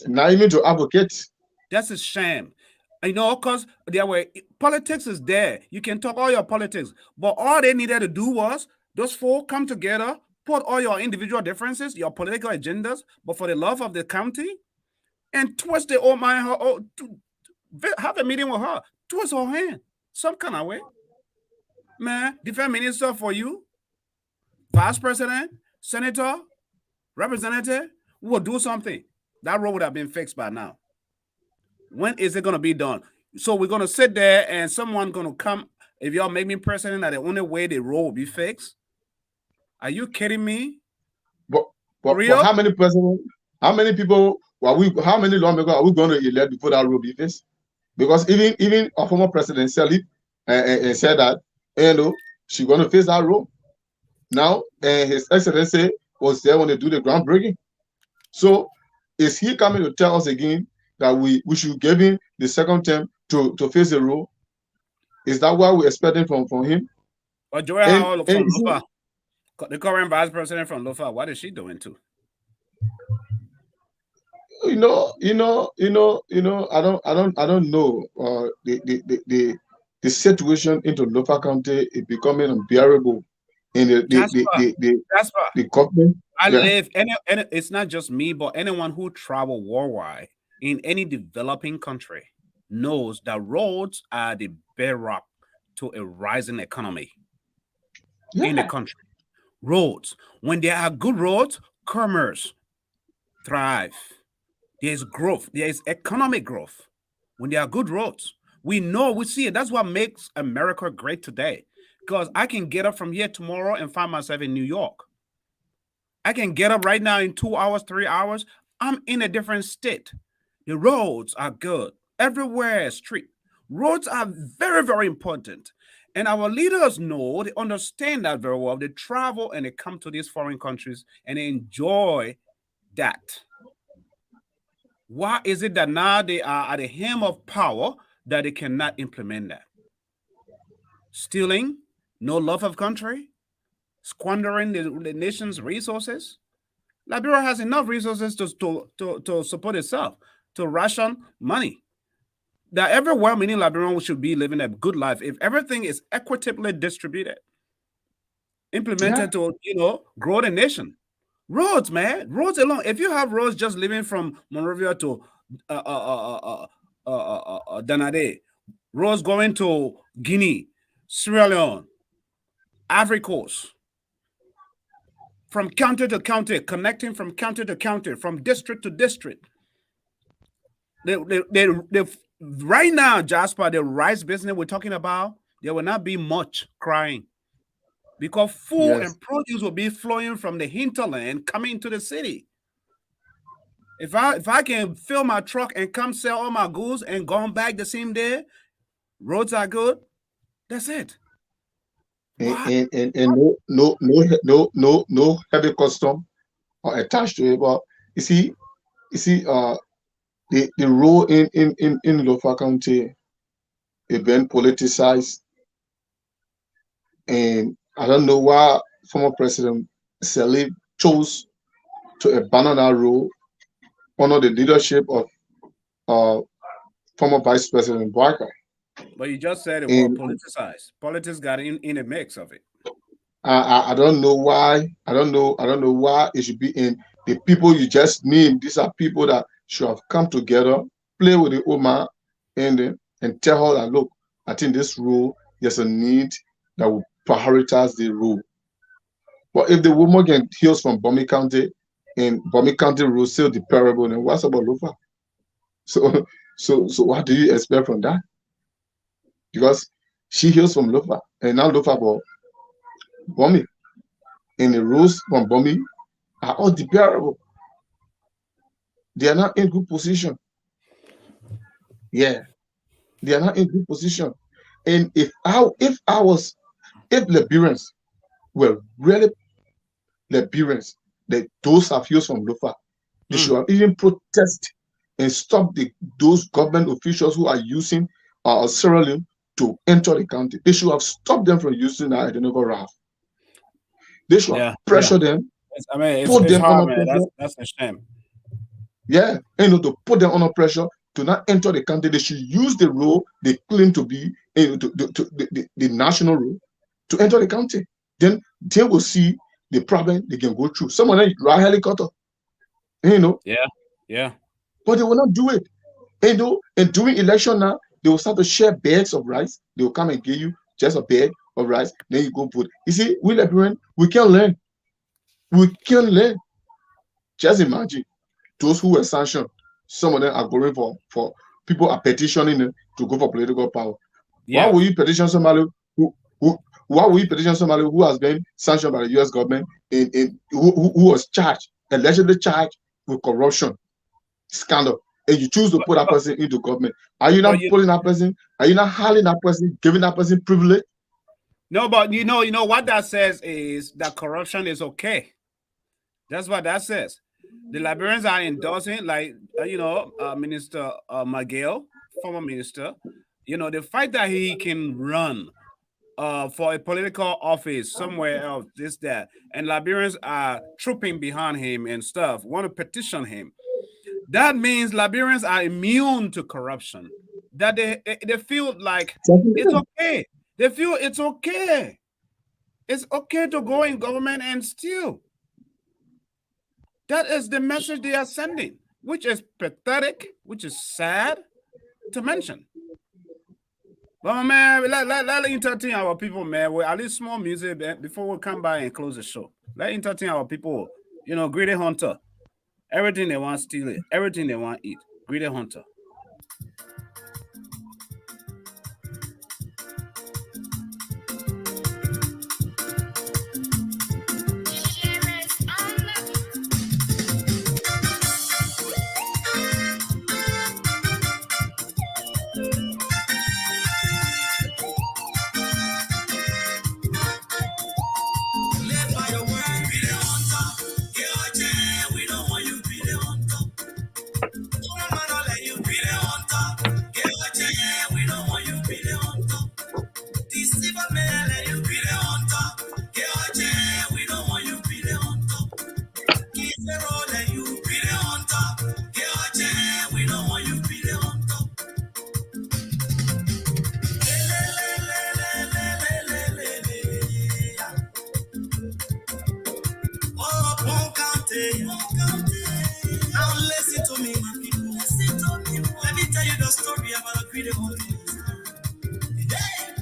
Speaker 3: Not even to advocate.
Speaker 2: That's a shame. Because there were politics is there. You can talk all your politics, but all they needed to do was those 4 come together, put all your individual differences, your political agendas, but for the love of the county, and twist the old man, have a meeting with her, twist her hand, some kind of way. Man, defense minister for you, vice president, senator, representative, will do something. That road would have been fixed by now. When is it going to be done? So we're going to sit there and someone going to come. If y'all make me president, that the only way the road will be fixed? Are you kidding me?
Speaker 3: But how many presidents? How many people? How many lawmakers are we going to elect before that road be fixed? Because even our former president Salif said that she's going to face that road. Now, His Excellency was there when they do the groundbreaking. So, is he coming to tell us again that we should give him the second term to face the road? Is that what we're expecting from him?
Speaker 2: But Joy Howard from Lofa, the current vice president from Lofa, what is she doing too?
Speaker 3: I don't know. The situation into Lofa County is becoming unbearable. And the government.
Speaker 2: It's not just me, but anyone who travel worldwide in any developing country knows that roads are the bedrock to a rising economy in the country. Roads, when there are good roads, commerce thrive. There is growth. There is economic growth. When there are good roads, we know, we see it. That's what makes America great today. Because I can get up from here tomorrow and find myself in New York. I can get up right now in 2 hours, 3 hours. I'm in a different state. The roads are good. Everywhere, street. Roads are very, very important. And our leaders know, they understand that very well. They travel and they come to these foreign countries and they enjoy that. Why is it that now they are at the helm of power that they cannot implement that? Stealing, no love of country, squandering the nation's resources. Liberia has enough resources to support itself, to ration money. That every well-meaning Liberian should be living a good life if everything is equitably distributed, implemented to grow the nation. Roads, man, roads alone. If you have roads just living from Monrovia to Danade, roads going to Guinea, Sierra Leone, Ivory Coast, from county to county, connecting from county to county, from district to district. They right now, Jasper, the rice business we're talking about, there will not be much crying because food and produce will be flowing from the hinterland coming to the city. If I can fill my truck and come sell all my goods and go back the same day, roads are good. That's it.
Speaker 3: And no heavy custom or attached to it. But you see, the role in Lofa County is been politicized, and I don't know why former President Saleh chose to abandon that role under the leadership of former Vice President Barker.
Speaker 2: But you just said it was politicized. Politics got in the mix of it.
Speaker 3: I don't know why. I don't know why it should be in the people you just named. These are people that should have come together, play with the woman, and tell her that, look, I think this rule, there's a need that will prioritize the rule. But if the woman can heals from Bomi County and Bomi County rule still deplorable, then what's about Lofa? So what do you expect from that? Because she heals from Lofa, and now Lofa about Bomi, and the rules from Bomi are all deplorable. They are not in good position. Yeah, they are not in good position. And if Liberians were really Liberians, that those have used from Lofa, they should have even protest and stop those government officials who are using Sierra Leone to enter the county. They should have stopped them from using that identical route. They should have pressured them.
Speaker 2: I mean, it's hard, man. That's a shame.
Speaker 3: Yeah, and to put them under pressure to not enter the country, they should use the role they claim to be the national role to enter the country. Then they will see the problem they can go through. Some of them ride helicopter,
Speaker 2: Yeah.
Speaker 3: But they will not do it. And during election now, they will start to share bags of rice. They will come and give you just a bag of rice. Then you go vote. You see, we Liberians, we can learn. We can learn. Just imagine those who were sanctioned. Some of them are going for people are petitioning them to go for political power. Yeah. Why will you petition somebody why will you petition somebody who has been sanctioned by the U.S. government and who was allegedly charged with corruption scandal, and you choose to put that person into government? Are you not putting that person? Are you not hiring that person, giving that person privilege?
Speaker 2: No, but you know what that says is that corruption is okay. That's what that says. The Liberians are endorsing, like Minister Miguel, former minister. The fact that he can run for a political office somewhere else, this, that, and Liberians are trooping behind him and stuff, want to petition him. That means Liberians are immune to corruption. That they feel like it's okay. They feel it's okay. It's okay to go in government and steal. That is the message they are sending, which is pathetic, which is sad to mention. But man, let entertain our people, man. With at least small music before we come by and close the show. Let entertain our people. Greedy Hunter. Everything they want, steal it. Everything they want, eat. Greedy hunter.
Speaker 1: Live by your word, be the hunter. Get we don't want you be the hunter. Don't man let you be the hunter. Get we don't want you be the hunter. Deceiver man let you be the hunter. Get we don't want you be the hunter. Keep the road let you be the hunter. Get we don't want you be the hunter. Oh, won't count it. Now listen to me, my people. Listen to me. Let me tell you the story about a greedy hunter. Hey,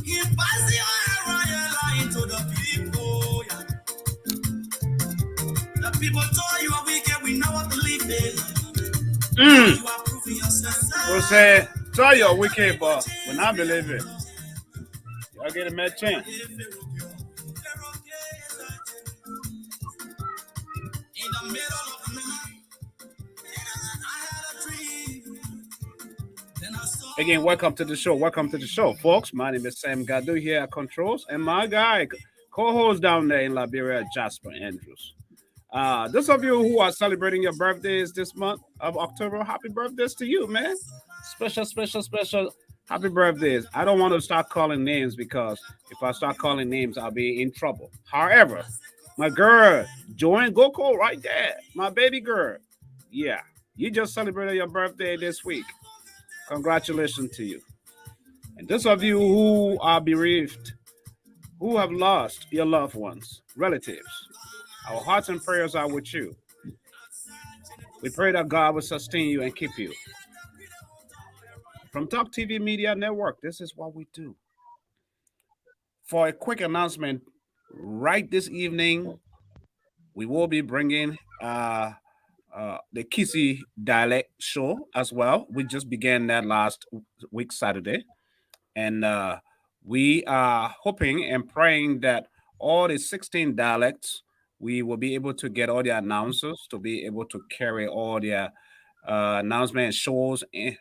Speaker 1: he passed the oil line to the people. Yeah. The people told you are wicked, we never believe it. You are proving yourself.
Speaker 2: We'll say, try your wicked, but when I believe it, y'all get a mad chance.
Speaker 1: In the middle of the night, I had a dream. Then I saw
Speaker 2: Again, welcome to the show. Welcome to the show, folks. My name is Sam Gadu here at Controls, and my guy, co-host down there in Liberia, Jasper Andrews. Those of you who are celebrating your birthdays this month of October, happy birthdays to you, man. Special, special, special happy birthdays. I don't want to start calling names because if I start calling names, I'll be in trouble. However, my girl, Joanne Goko, right there, my baby girl. Yeah, you just celebrated your birthday this week. Congratulations to you. And those of you who are bereaved, who have lost your loved ones, relatives, our hearts and prayers are with you. We pray that God will sustain you and keep you. From Talk TV Media Network, this is what we do. For a quick announcement, right this evening, we will be bringing the Kisi dialect show as well. We just began that last week, Saturday. And we are hoping and praying that all the 16 dialects, we will be able to get all the announcers to be able to carry all their announcement shows in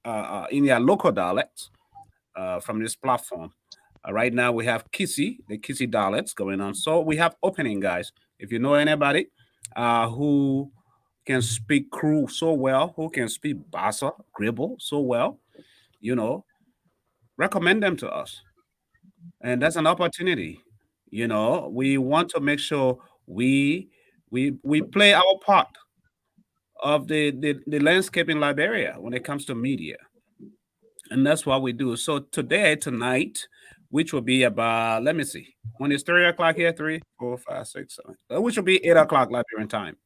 Speaker 2: their local dialects from this platform. Right now, we have the Kisi dialects going on. So we have opening, guys. If you know anybody who can speak Kru so well, who can speak Bassa, Gribble so well, you know, recommend them to us. And that's an opportunity. We want to make sure we play our part of the landscape in Liberia when it comes to media. And that's what we do. So tonight, which will be about, let me see, when it's 3 o'clock here, 3, 4, 5, 6, 7, which will be 8 o'clock Liberian time.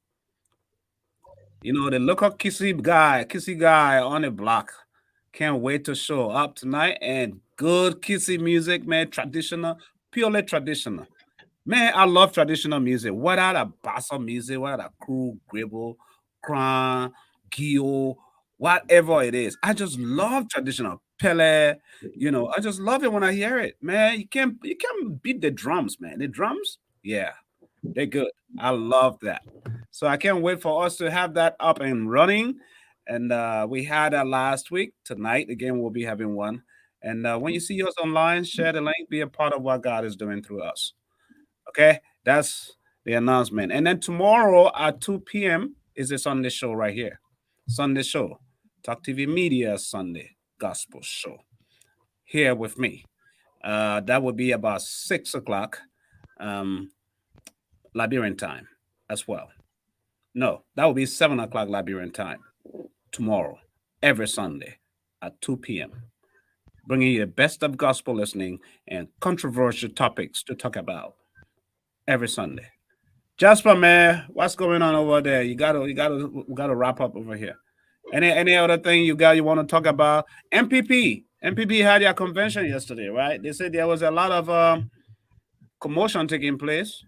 Speaker 2: The local kissy guy on the block can't wait to show up tonight. And good kissy music, man, traditional, purely traditional. Man, I love traditional music. Whether the bassa music, whether the crew, gribble, cran, gio, whatever it is. I just love traditional Pele. I just love it when I hear it, man. You can't beat the drums, man. The drums, yeah, they're good. I love that. So I can't wait for us to have that up and running. And we had that last week. Tonight, again, we'll be having one. And when you see us online, share the link, be a part of what God is doing through us. Okay, that's the announcement. And then tomorrow at 2 p.m. is a Sunday show right here. Sunday show. Talk TV Media Sunday Gospel Show. Here with me. That would be about 6 o'clock Liberian time as well. No, that will be 7 o'clock Liberian time tomorrow, every Sunday at 2 p.m. Bringing you the best of gospel listening and controversial topics to talk about every Sunday. Jasper, man, what's going on over there? We gotta wrap up over here. Any other thing you want to talk about? MPP had their convention yesterday, right? They said there was a lot of commotion taking place.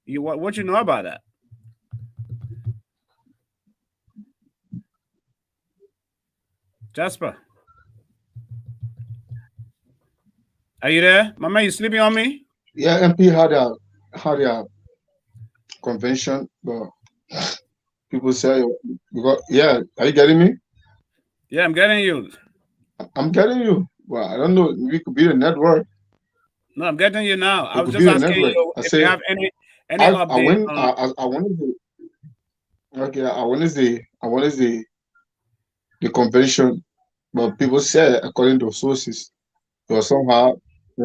Speaker 2: What you know about that? Jasper, are you there? Mama, you sleeping on me?
Speaker 3: Yeah, MP had a convention, but people say because yeah, are you getting me?
Speaker 2: Yeah, I'm getting you.
Speaker 3: I'm getting you. Well, I don't know. We could be the network.
Speaker 2: No, I'm getting you now. I
Speaker 3: It
Speaker 2: was
Speaker 3: could
Speaker 2: just
Speaker 3: be the
Speaker 2: asking
Speaker 3: network.
Speaker 2: you
Speaker 3: I
Speaker 2: if you
Speaker 3: say
Speaker 2: have any
Speaker 3: I
Speaker 2: update
Speaker 3: went
Speaker 2: on.
Speaker 3: I wanted to okay I wanted the convention, but people say according to sources, or somehow uh,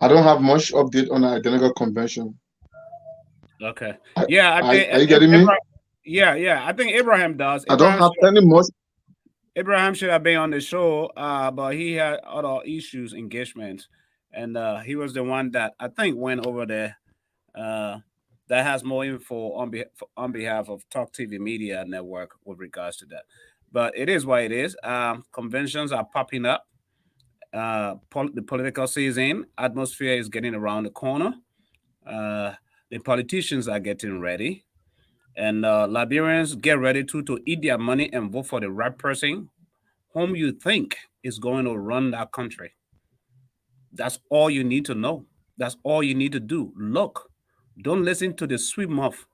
Speaker 3: I don't have much update on the identical convention.
Speaker 2: Okay. Yeah, I think
Speaker 3: Are you getting me?
Speaker 2: Yeah. I think Abraham does.
Speaker 3: I don't have any much.
Speaker 2: Abraham should have been on the show, but he had other issues, engagements, and he was the one that I think went over there. Uh, that has more info on behalf of Talk TV Media Network with regards to that. But it is what it is. Conventions are popping up. The political season atmosphere is getting around the corner. Uh, the politicians are getting ready, and Liberians get ready to eat their money and vote for the right person whom you think is going to run that country. That's all you need to know. That's all you need to do. Look, don't listen to the sweet mouth,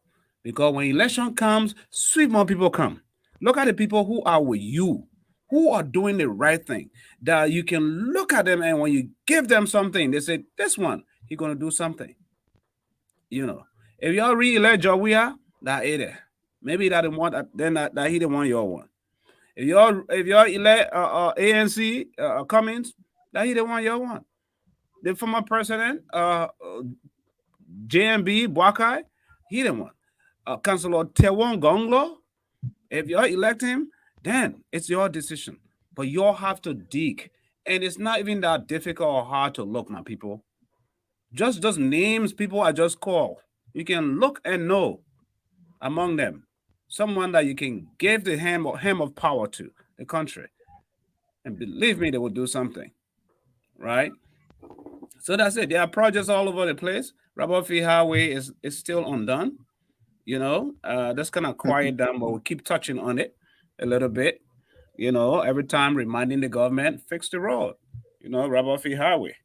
Speaker 2: because when election comes, sweet mouth people come. Look at the people who are with you, who are doing the right thing. That you can look at them, and when you give them something, they say, "This one, he's gonna do something." You know, if y'all re-elect Jawia, that ain't it. Maybe that didn't want that, then that he didn't want your one. If y'all elect ANC Cummings, that he didn't want your one. The former president JMB Bwakai, he didn't want. Councilor Tewon Gonglo, if you elect him, then it's your decision. But you all have to dig. And it's not even that difficult or hard to look, my people. Just names people I just call. You can look and know among them someone that you can give the hem of power to the country. And believe me, they will do something, right? So that's it. There are projects all over the place. Rabbi Highway is still undone. That's kind of quiet down, but we keep touching on it a little bit. Every time reminding the government fix the road. Rabbi Highway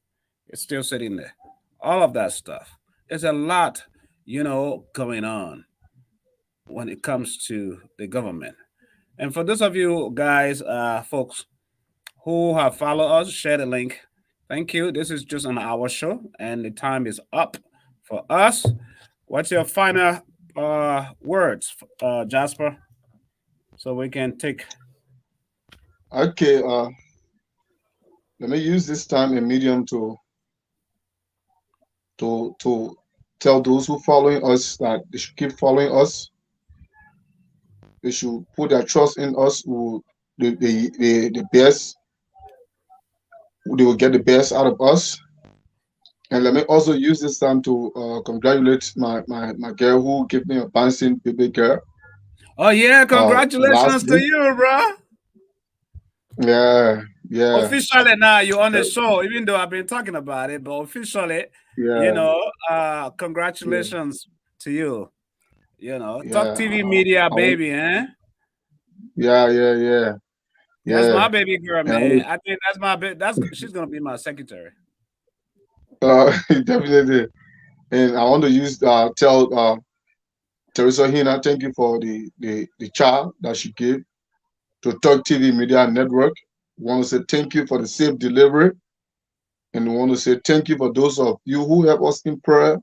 Speaker 2: is still sitting there. All of that stuff. There's a lot, going on when it comes to the government. And for those of you guys, folks who have followed us, share the link. Thank you. This is just an hour show, and the time is up for us. What's your final words, Jasper? So we can take.
Speaker 3: Okay, let me use this time in medium to tell those who following us that they should keep following us. They should put their trust in us. Who the best, they will get the best out of us. And let me also use this time to congratulate my girl who gave me a bouncing baby girl.
Speaker 2: Oh yeah,
Speaker 3: Last
Speaker 2: congratulations to
Speaker 3: week.
Speaker 2: you, bro.
Speaker 3: Yeah, yeah,
Speaker 2: Officially now you're on the
Speaker 3: uh,
Speaker 2: show, even though I've been talking about it, but officially,
Speaker 3: yeah, yeah,
Speaker 2: congratulations to you. Talk
Speaker 3: yeah.
Speaker 2: TV media,
Speaker 3: I want,
Speaker 2: baby, eh?
Speaker 3: yeah, yeah, yeah,
Speaker 2: That's
Speaker 3: yeah.
Speaker 2: my baby girl,
Speaker 3: And I
Speaker 2: man.
Speaker 3: want
Speaker 2: I think that's my that's she's gonna be my secretary.
Speaker 3: definitely. And I want to use tell Teresa Hina, thank you for the child that she gave to Talk TV Media Network. We want to say thank you for the safe delivery. And we want to say thank you for those of you who help us in prayer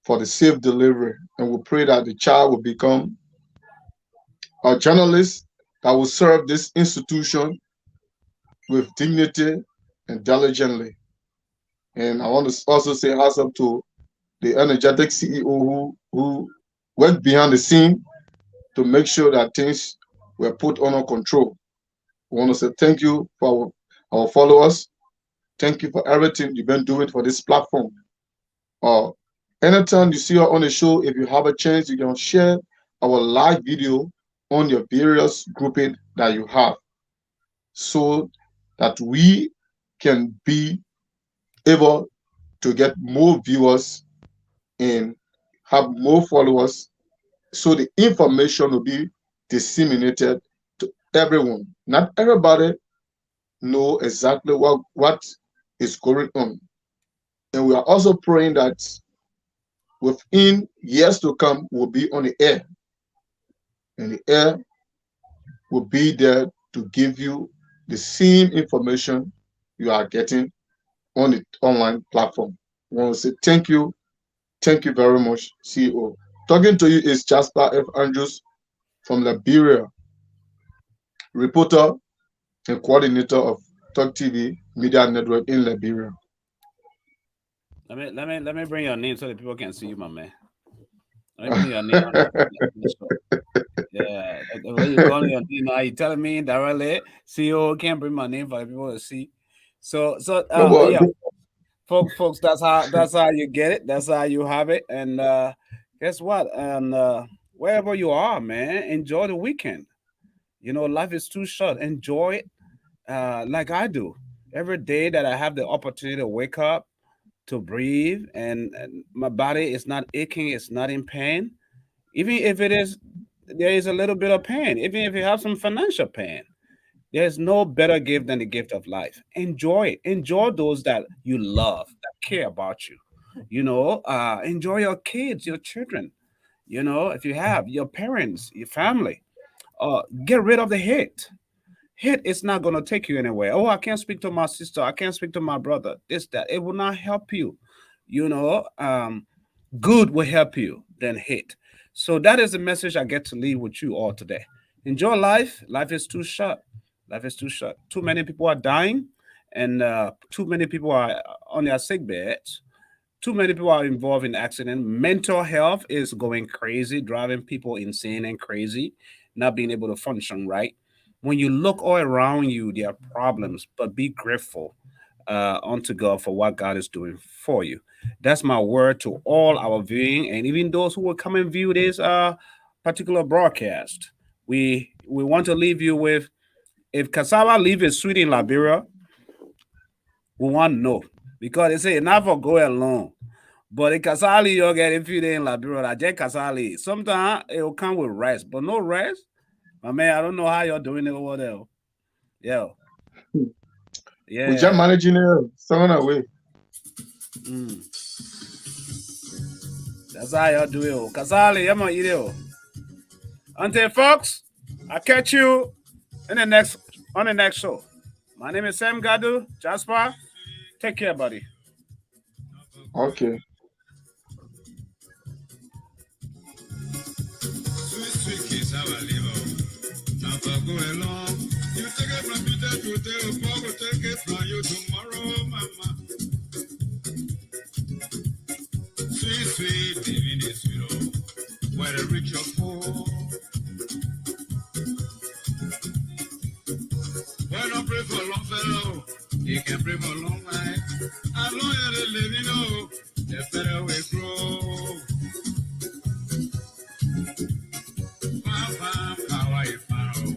Speaker 3: for the safe delivery. And we pray that the child will become a journalist that will serve this institution with dignity and diligently. And I want to also say hats up to the energetic CEO who went behind the scene to make sure that things were put under control. We want to say thank you for our followers. Thank you for everything you've been doing for this platform. Uh, Anytime you see us on the show, if you have a chance, you can share our live video on your various grouping that you have so that we can be able to get more viewers and have more followers so the information will be disseminated to everyone. Not everybody know exactly what is going on. And we are also praying that within years to come, we'll be on the air. And the air will be there to give you the same information you are getting on the online platform. I want to say thank you. Thank you very much, CEO. Talking to you is Jasper F. Andrews from Liberia, reporter and coordinator of Talk TV Media Network in Liberia.
Speaker 2: Let me bring your name so that people can see you, my man. Let me bring your name on the show. Yeah, the way you calling your name now, you telling me directly. CEO can't bring my name for the people to see.
Speaker 3: No, but
Speaker 2: Yeah, folks, that's how you get it. That's how you have it. And guess what? And wherever you are, man, enjoy the weekend. Life is too short. Enjoy it, like I do. Every day that I have the opportunity to wake up, to breathe, and my body is not aching, it's not in pain. Even if it is, there is a little bit of pain. Even if you have some financial pain, there's no better gift than the gift of life. Enjoy it. Enjoy those that you love, that care about you. Enjoy your kids, your children. If you have your parents, your family, get rid of the hate. Hate is not going to take you anywhere. Oh, I can't speak to my sister. I can't speak to my brother. This, that. It will not help you. You know, um, Good will help you than hate. So that is the message I get to leave with you all today. Enjoy life. Life is too short. Life is too short. Too many people are dying, and too many people are on their sick beds. Too many people are involved in accident. Mental health is going crazy, driving people insane and crazy, not being able to function right. When you look all around you, there are problems, but be grateful unto God for what God is doing for you. That's my word to all our viewing and even those who will come and view this particular broadcast. We want to leave you with, if cassava leaf is sweet in Liberia, we want to know, because they say not for go alone. But the casali you get if you in Liberia, I just casali. Sometimes it will come with rice, but no rice. My man, I don't know how you're doing it over there. Yeah,
Speaker 3: we just
Speaker 2: yeah.
Speaker 3: managing it seven away.
Speaker 2: Mm. That's how y'all do it. Oh. Casali, I'm gonna eat it. Oh. Until folks, I'll catch you in the next on the next show. My name is Sam Gadu, Jasper. Take care, buddy.
Speaker 3: Okay.
Speaker 1: Sweet, sweet kiss, how I live. Now for go along. You take it from me to the power, take it from you tomorrow, mama. Sweet, sweet, living is sweet. Where the rich or poor. Why not pray for long fellow? He can pray for long life. As long as they live, the better we grow. Power, if power.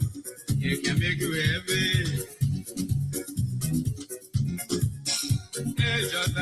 Speaker 1: He can make you heavy. Hey, just